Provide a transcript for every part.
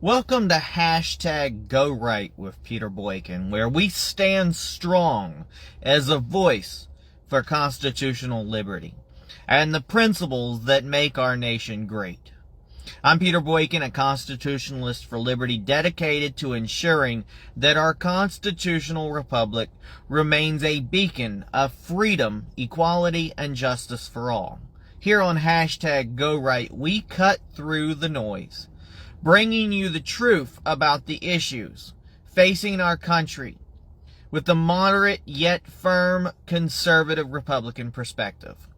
Welcome to #GoRight with Peter Boykin, where we stand strong as a voice for constitutional liberty and the principles that make our nation great. I'm Peter Boykin, a constitutionalist for liberty dedicated to ensuring that our constitutional republic remains a beacon of freedom, equality, and justice for all. Here on #GoRight, we cut through the noise, bringing you the truth about the issues facing our country with a moderate yet firm conservative Republican perspective.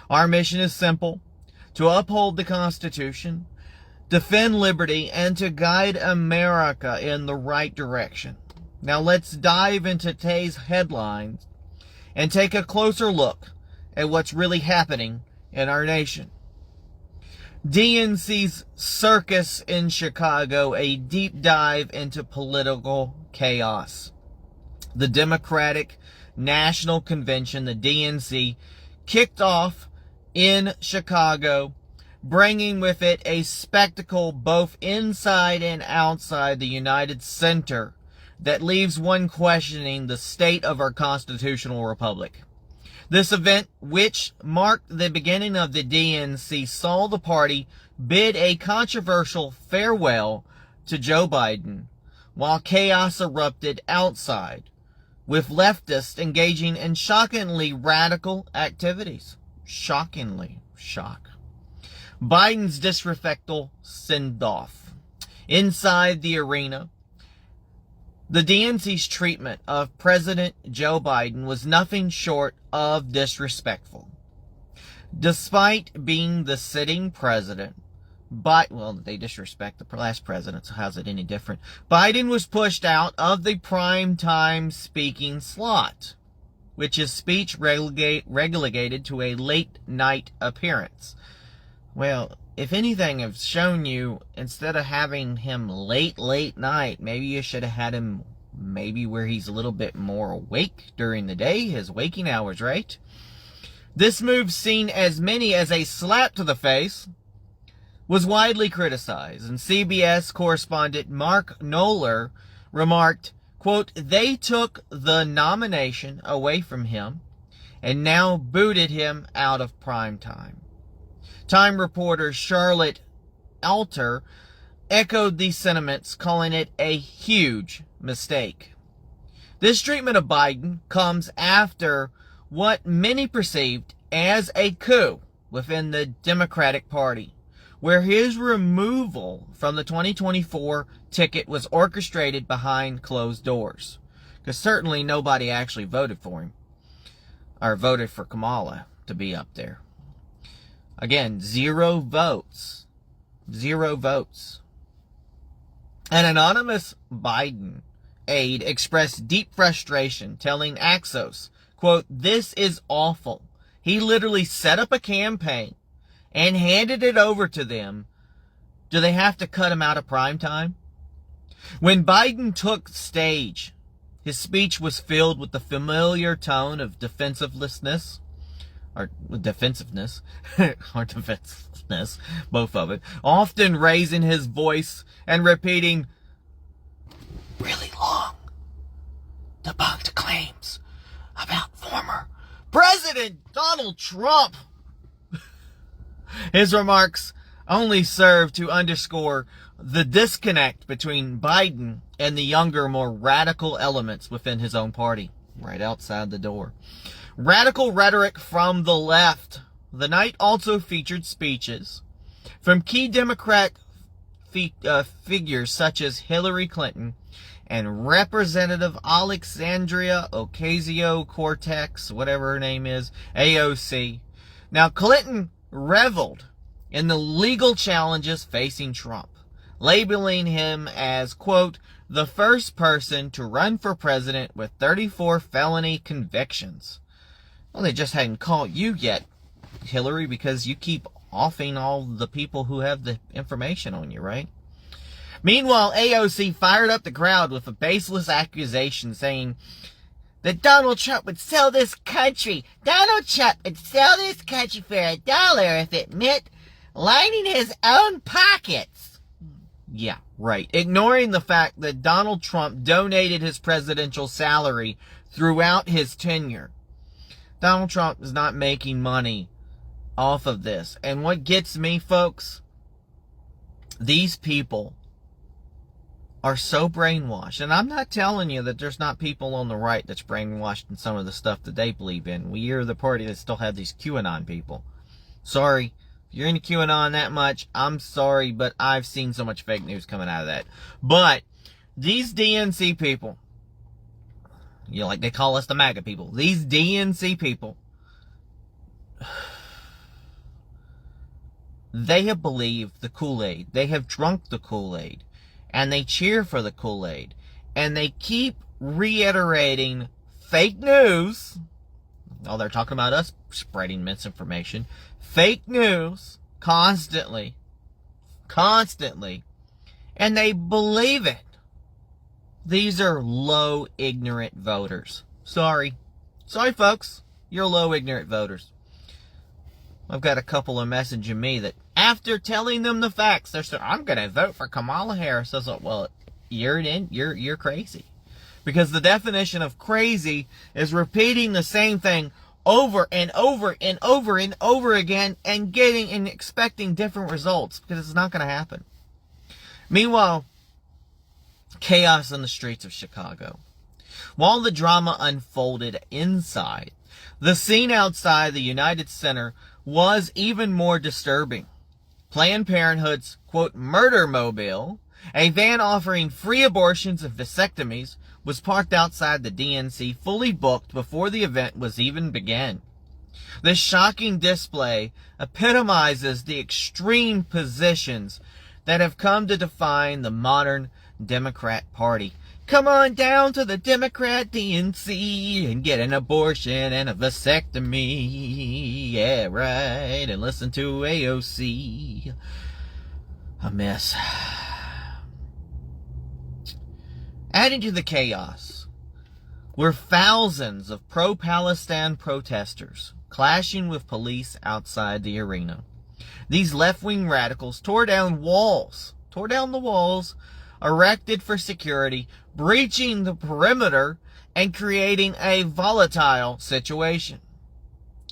Our mission is simple: to uphold the Constitution, defend liberty, and to guide America in the right direction. Now let's dive into today's headlines and take a closer look at what's really happening in our nation. DNC's circus in Chicago, a deep dive into political chaos. The Democratic National Convention, the DNC, kicked off in Chicago, bringing with it a spectacle both inside and outside the United Center that leaves one questioning the state of our constitutional republic. This event, which marked the beginning of the DNC, saw the party bid a controversial farewell to Joe Biden, while chaos erupted outside, with leftists engaging in shockingly radical activities. Shockingly. Biden's disrespectful send-off. Inside the arena, the DNC's treatment of President Joe Biden was nothing short of disrespectful. Despite being the sitting president, they disrespect the last president, so how's it any different? Biden was pushed out of the prime time speaking slot, which is speech relegated to a late night appearance. Well, if anything, I've shown you, instead of having him late night, maybe you should have had him maybe where he's a little bit more awake during the day, his waking hours, right? This move, seen as many as a slap to the face, was widely criticized, and CBS correspondent Mark Knoller remarked, quote, "They took the nomination away from him and now booted him out of prime time." Time reporter Charlotte Alter echoed these sentiments, calling it a huge mistake. This treatment of Biden comes after what many perceived as a coup within the Democratic Party, where his removal from the 2024 ticket was orchestrated behind closed doors. Because certainly nobody actually voted for him, or voted for Kamala to be up there. Again, zero votes. An anonymous Biden aide expressed deep frustration, telling Axios, quote, "This is awful. He literally set up a campaign and handed it over to them. Do they have to cut him out of prime time?" When Biden took stage, his speech was filled with the familiar tone of defensiveness, both of it, often raising his voice and repeating really long, debunked claims about former President Donald Trump. His remarks only serve to underscore the disconnect between Biden and the younger, more radical elements within his own party, right outside the door. Radical rhetoric from the left. The night also featured speeches from key Democrat figures such as Hillary Clinton and Representative Alexandria Ocasio-Cortez, whatever her name is, AOC. Now, Clinton reveled in the legal challenges facing Trump, labeling him as, quote, "the first person to run for president with 34 felony convictions." Well, they just hadn't caught you yet, Hillary, because you keep offing all the people who have the information on you, right? Meanwhile, AOC fired up the crowd with a baseless accusation saying that Donald Trump would sell this country. Donald Trump would sell this country for $1 if it meant lining his own pockets. Yeah, right. Ignoring the fact that Donald Trump donated his presidential salary throughout his tenure. Donald Trump is not making money off of this. And what gets me, folks, these people are so brainwashed. And I'm not telling you that there's not people on the right that's brainwashed in some of the stuff that they believe in. We are the party that still have these QAnon people. Sorry. If you're into QAnon that much, I'm sorry, but I've seen so much fake news coming out of that. But these DNC people, you know, like they call us the MAGA people. These DNC people, they have believed the Kool-Aid. They have drunk the Kool-Aid. And they cheer for the Kool-Aid. And they keep reiterating fake news. Oh, they're talking about us spreading misinformation. Fake news. Constantly. Constantly. And they believe it. These are low, ignorant voters. Sorry. Sorry, folks. You're low, ignorant voters. I've got a couple of messaging me that after telling them the facts, they're saying, I'm going to vote for Kamala Harris. I was like, well, you're crazy. Because the definition of crazy is repeating the same thing over and over and over and over again and getting and expecting different results, because it's not going to happen. Meanwhile, chaos in the streets of Chicago. While the drama unfolded inside, the scene outside the United Center was even more disturbing. Planned Parenthood's, quote, murder mobile, a van offering free abortions and vasectomies, was parked outside the DNC, fully booked before the event was even begun. This shocking display epitomizes the extreme positions that have come to define the modern Democrat Party. Come on down to the Democrat DNC and get an abortion and a vasectomy. Yeah, right. And listen to AOC. A mess. Adding to the chaos were thousands of pro-Palestine protesters clashing with police outside the arena. These left-wing radicals tore down the walls erected for security, breaching the perimeter and creating a volatile situation.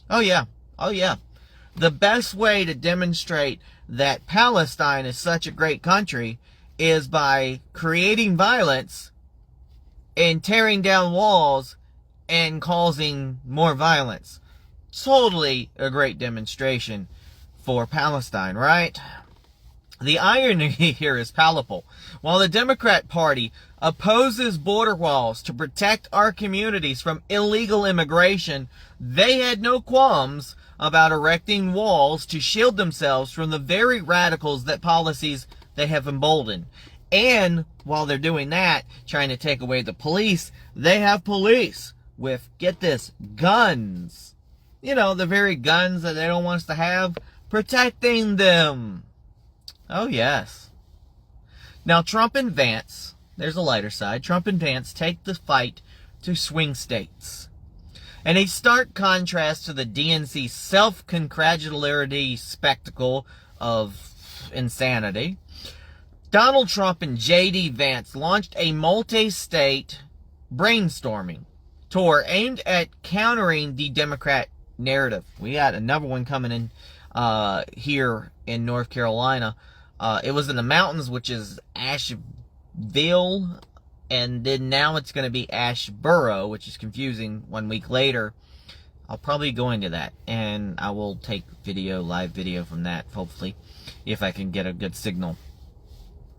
Oh yeah. The best way to demonstrate that Palestine is such a great country is by creating violence and tearing down walls and causing more violence. Totally a great demonstration for Palestine, right? The irony here is palpable. While the Democrat Party opposes border walls to protect our communities from illegal immigration, they had no qualms about erecting walls to shield themselves from the very radicals that policies they have emboldened. And while they're doing that, trying to take away the police, they have police with, get this, guns. You know, the very guns that they don't want us to have, protecting them. Oh, yes. Now, Trump and Vance, there's a lighter side, Trump and Vance take the fight to swing states. And a stark contrast to the DNC self-congratulatory spectacle of insanity, Donald Trump and J.D. Vance launched a multi-state brainstorming tour aimed at countering the Democrat narrative. We got another one coming in here in North Carolina. It was in the mountains, which is Asheville, and then now it's going to be Asheboro, which is confusing 1 week later. I'll probably go into that, and I will take live video from that, hopefully, if I can get a good signal.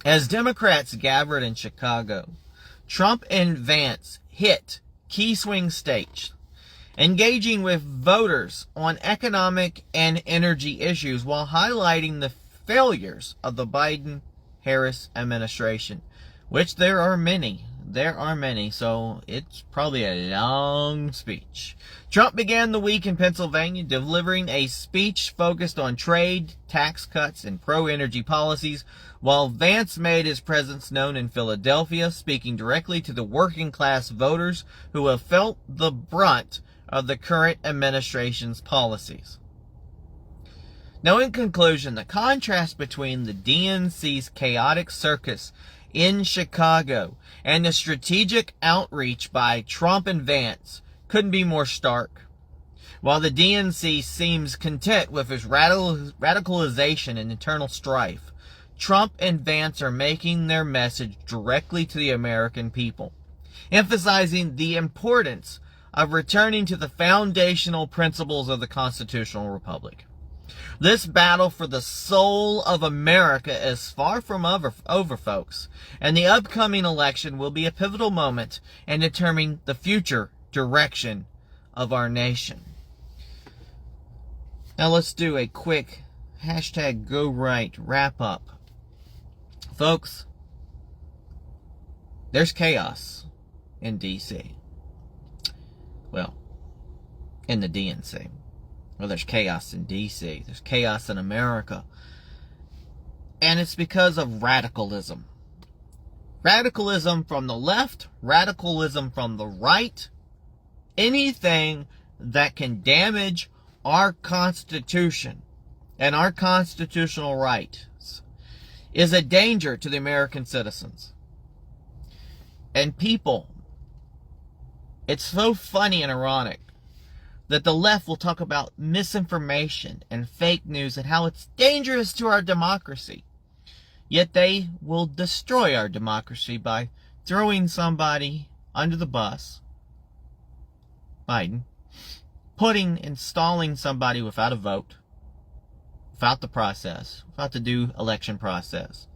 As Democrats gathered in Chicago, Trump and Vance hit key swing states, engaging with voters on economic and energy issues while highlighting the failures of the Biden-Harris administration, which there are many, so it's probably a long speech. Trump began the week in Pennsylvania, delivering a speech focused on trade, tax cuts, and pro-energy policies, while Vance made his presence known in Philadelphia, speaking directly to the working-class voters who have felt the brunt of the current administration's policies. Now, in conclusion, the contrast between the DNC's chaotic circus in Chicago and the strategic outreach by Trump and Vance couldn't be more stark. While the DNC seems content with its radicalization and internal strife, Trump and Vance are making their message directly to the American people, emphasizing the importance of returning to the foundational principles of the constitutional republic. This battle for the soul of America is far from over, folks, and the upcoming election will be a pivotal moment in determining the future direction of our nation. Now let's do a quick #GoRight wrap up. Folks, there's chaos in D.C. Well, in the DNC. Well, there's chaos in D.C. There's chaos in America. And it's because of radicalism. Radicalism from the left, radicalism from the right. Anything that can damage our Constitution and our constitutional rights is a danger to the American citizens. And people, it's so funny and ironic that the left will talk about misinformation and fake news and how it's dangerous to our democracy. Yet they will destroy our democracy by throwing somebody under the bus, Biden, installing somebody without a vote, without the process, without the due election process,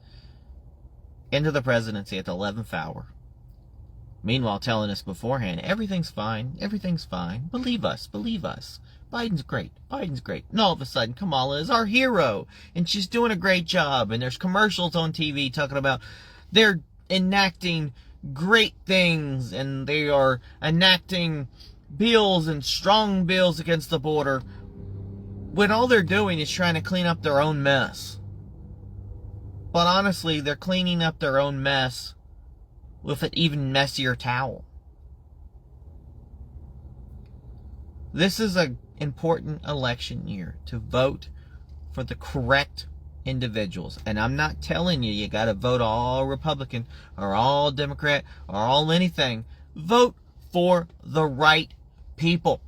into the presidency at the 11th hour. Meanwhile, telling us beforehand, everything's fine, believe us, Biden's great. And all of a sudden, Kamala is our hero, and she's doing a great job, and there's commercials on TV talking about they're enacting great things, and they are enacting bills and strong bills against the border, when all they're doing is trying to clean up their own mess. But honestly, they're cleaning up their own mess with an even messier towel. This is an important election year to vote for the correct individuals. And I'm not telling you got to vote all Republican or all Democrat or all anything. Vote for the right people.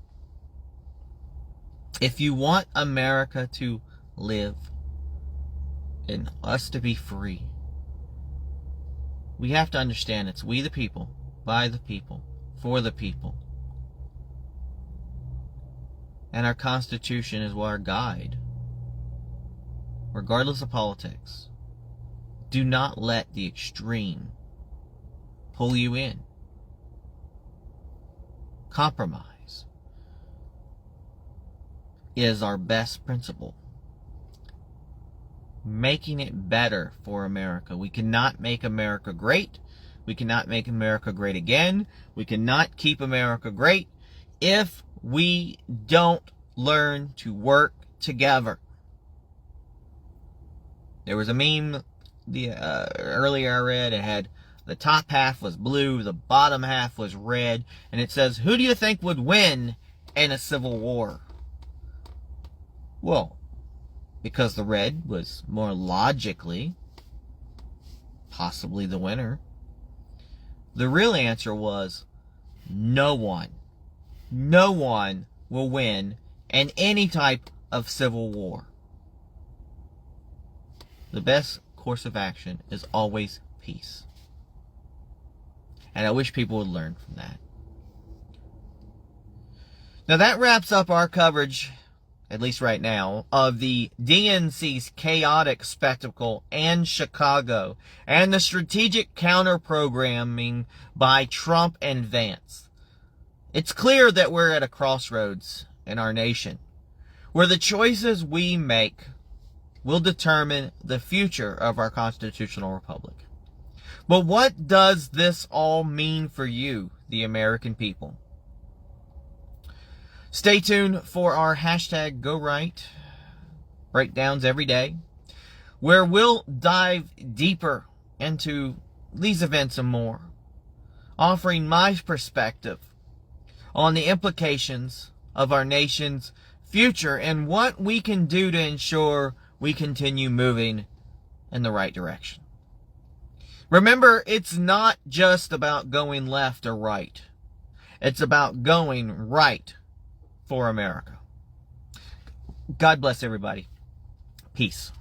If you want America to live and us to be free, we have to understand it's we the people, by the people, for the people. And our Constitution is our guide. Regardless of politics, do not let the extreme pull you in. Compromise is our best principle. Making it better for America. We cannot make America great. We cannot make America great again. We cannot keep America great if we don't learn to work together. There was a meme earlier I read. It had the top half was blue, the bottom half was red, and it says, "Who do you think would win in a civil war?" Well, because the red was more logically possibly the winner. The real answer was no one. No one will win in any type of civil war. The best course of action is always peace. And I wish people would learn from that. Now that wraps up our coverage, at least right now, of the DNC's chaotic spectacle in Chicago and the strategic counter-programming by Trump and Vance. It's clear that we're at a crossroads in our nation, where the choices we make will determine the future of our constitutional republic. But what does this all mean for you, the American people? Stay tuned for our #GoRight breakdowns every day, where we'll dive deeper into these events and more, offering my perspective on the implications of our nation's future and what we can do to ensure we continue moving in the right direction. Remember, it's not just about going left or right. It's about going right for America. God bless everybody. Peace.